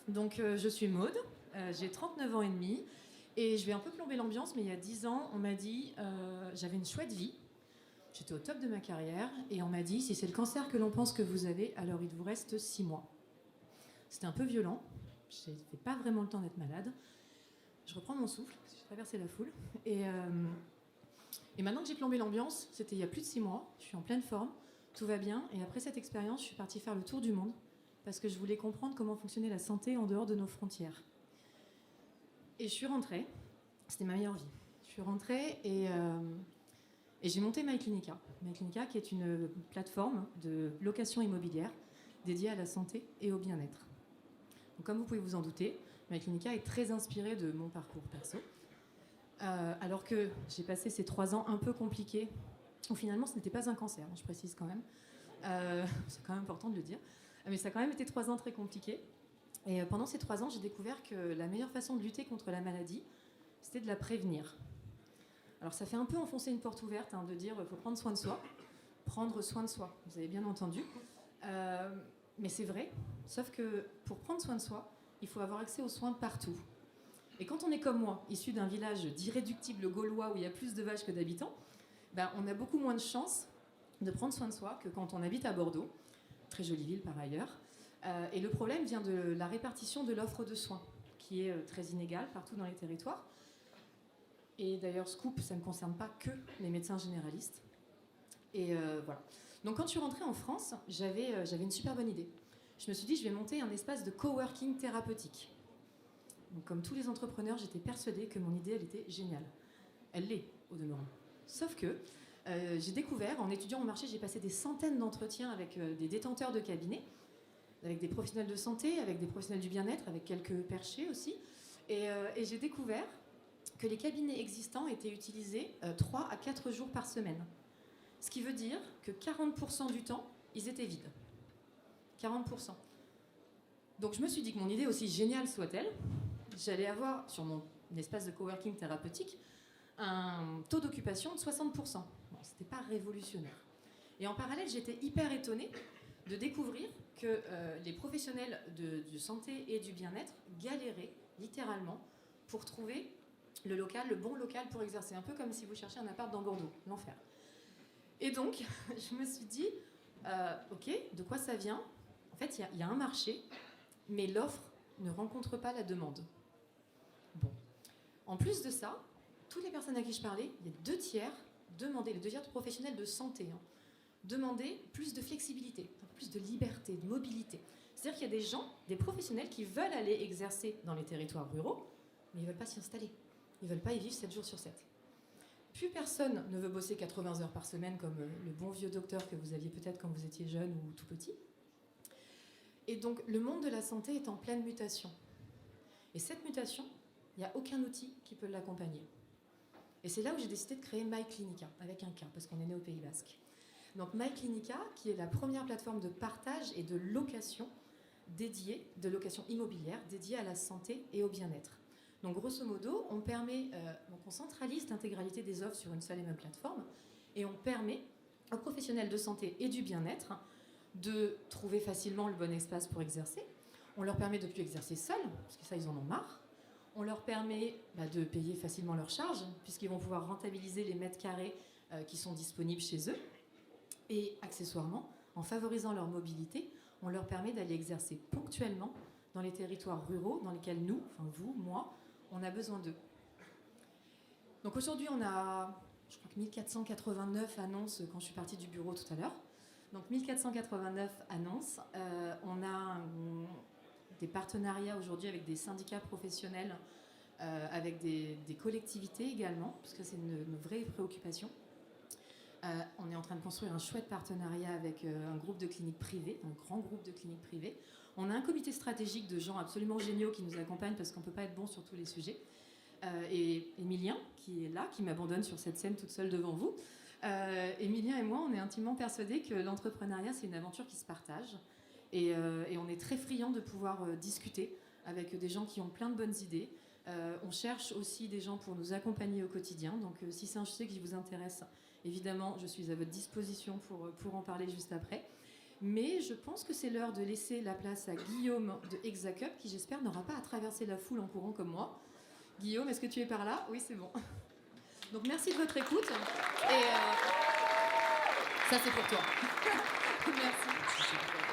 Donc, je suis Maude, j'ai 39 ans et demi, et je vais un peu plomber l'ambiance, mais il y a 10 ans, on m'a dit, j'avais une chouette vie, j'étais au top de ma carrière, et on m'a dit, si c'est le cancer que l'on pense que vous avez, alors il vous reste 6 mois. C'était un peu violent, je n'avais pas vraiment le temps d'être malade. Je reprends mon souffle, parce que j'ai traversé la foule, et maintenant que j'ai plombé l'ambiance, c'était il y a plus de 6 mois, je suis en pleine forme, tout va bien, et après cette expérience, je suis partie faire le tour du monde, parce que je voulais comprendre comment fonctionnait la santé en dehors de nos frontières. Et je suis rentrée, c'était ma meilleure vie. Je suis rentrée et j'ai monté MyClinica. MyClinica qui est une plateforme de location immobilière dédiée à la santé et au bien-être. Donc, comme vous pouvez vous en douter, MyClinica est très inspirée de mon parcours perso. Alors que j'ai passé ces 3 ans un peu compliqués, où finalement ce n'était pas un cancer, je précise quand même. C'est quand même important de le dire. Mais ça a quand même été 3 ans très compliqués. Et pendant ces 3 ans, j'ai découvert que la meilleure façon de lutter contre la maladie, c'était de la prévenir. Alors ça fait un peu enfoncer une porte ouverte de dire qu'il faut prendre soin de soi. Prendre soin de soi, vous avez bien entendu. Mais c'est vrai, sauf que pour prendre soin de soi, il faut avoir accès aux soins partout. Et quand on est comme moi, issu d'un village d'irréductibles gaulois où il y a plus de vaches que d'habitants, on a beaucoup moins de chances de prendre soin de soi que quand on habite à Bordeaux, très jolie ville par ailleurs. Et le problème vient de la répartition de l'offre de soins, qui est très inégale partout dans les territoires. Et d'ailleurs, scoop, ça ne concerne pas que les médecins généralistes. Et voilà. Donc quand je suis rentrée en France, j'avais une super bonne idée. Je me suis dit, je vais monter un espace de coworking thérapeutique. Donc, comme tous les entrepreneurs, j'étais persuadée que mon idée, elle était géniale. Elle l'est, au demeurant. Sauf que j'ai découvert, en étudiant au marché, j'ai passé des centaines d'entretiens avec des détenteurs de cabinets, avec des professionnels de santé, avec des professionnels du bien-être, avec quelques perchés aussi. Et j'ai découvert que les cabinets existants étaient utilisés 3 à 4 jours par semaine. Ce qui veut dire que 40% du temps, ils étaient vides. 40%. Donc je me suis dit que mon idée, aussi géniale soit-elle, j'allais avoir sur mon espace de coworking thérapeutique un taux d'occupation de 60%. Bon, c'était pas révolutionnaire. Et en parallèle, j'étais hyper étonnée de découvrir que les professionnels de santé et du bien-être galéraient littéralement pour trouver le bon local pour exercer. Un peu comme si vous cherchiez un appart dans Bordeaux, l'enfer. Et donc, je me suis dit, ok, de quoi ça vient ? En fait, il y a un marché, mais l'offre ne rencontre pas la demande. Bon. En plus de ça, toutes les personnes à qui je parlais, il y a 2 tiers demandaient, les 2 tiers de professionnels de santé, demandaient plus de flexibilité, plus de liberté, de mobilité. C'est-à-dire qu'il y a des gens, des professionnels qui veulent aller exercer dans les territoires ruraux, mais ils ne veulent pas s'y installer. Ils ne veulent pas y vivre 7 jours sur 7. Plus personne ne veut bosser 80 heures par semaine comme le bon vieux docteur que vous aviez peut-être quand vous étiez jeune ou tout petit. Et donc le monde de la santé est en pleine mutation. Et cette mutation, il n'y a aucun outil qui peut l'accompagner. Et c'est là où j'ai décidé de créer MyClinica, avec un K, parce qu'on est né au Pays Basque. Donc MyClinica, qui est la première plateforme de partage et de location dédiée, de location immobilière, dédiée à la santé et au bien-être. Donc grosso modo, on centralise l'intégralité des offres sur une seule et même plateforme et on permet aux professionnels de santé et du bien-être de trouver facilement le bon espace pour exercer. On leur permet de ne plus exercer seuls, parce que ça, ils en ont marre. On leur permet de payer facilement leurs charges, puisqu'ils vont pouvoir rentabiliser les mètres carrés qui sont disponibles chez eux. Et accessoirement, en favorisant leur mobilité, on leur permet d'aller exercer ponctuellement dans les territoires ruraux dans lesquels nous, enfin vous, moi, on a besoin d'eux. Donc aujourd'hui, on a, je crois que 1489 annonces quand je suis partie du bureau tout à l'heure. Donc 1489 annonces. On a des partenariats aujourd'hui avec des syndicats professionnels, avec des collectivités également, parce que c'est une vraie préoccupation. On est en train de construire un chouette partenariat avec un groupe de cliniques privées, un grand groupe de cliniques privées. On a un comité stratégique de gens absolument géniaux qui nous accompagnent parce qu'on ne peut pas être bon sur tous les sujets. Et Emilien, qui est là, qui m'abandonne sur cette scène toute seule devant vous. Emilien et moi, on est intimement persuadés que l'entrepreneuriat, c'est une aventure qui se partage. Et on est très friands de pouvoir discuter avec des gens qui ont plein de bonnes idées. On cherche aussi des gens pour nous accompagner au quotidien. Donc si c'est un sujet qui vous intéresse, évidemment, je suis à votre disposition pour en parler juste après. Mais je pense que c'est l'heure de laisser la place à Guillaume de Exacup, qui j'espère n'aura pas à traverser la foule en courant comme moi. Guillaume, est-ce que tu es par là? Oui, c'est bon. Donc merci de votre écoute. Et ça, c'est pour toi. Merci.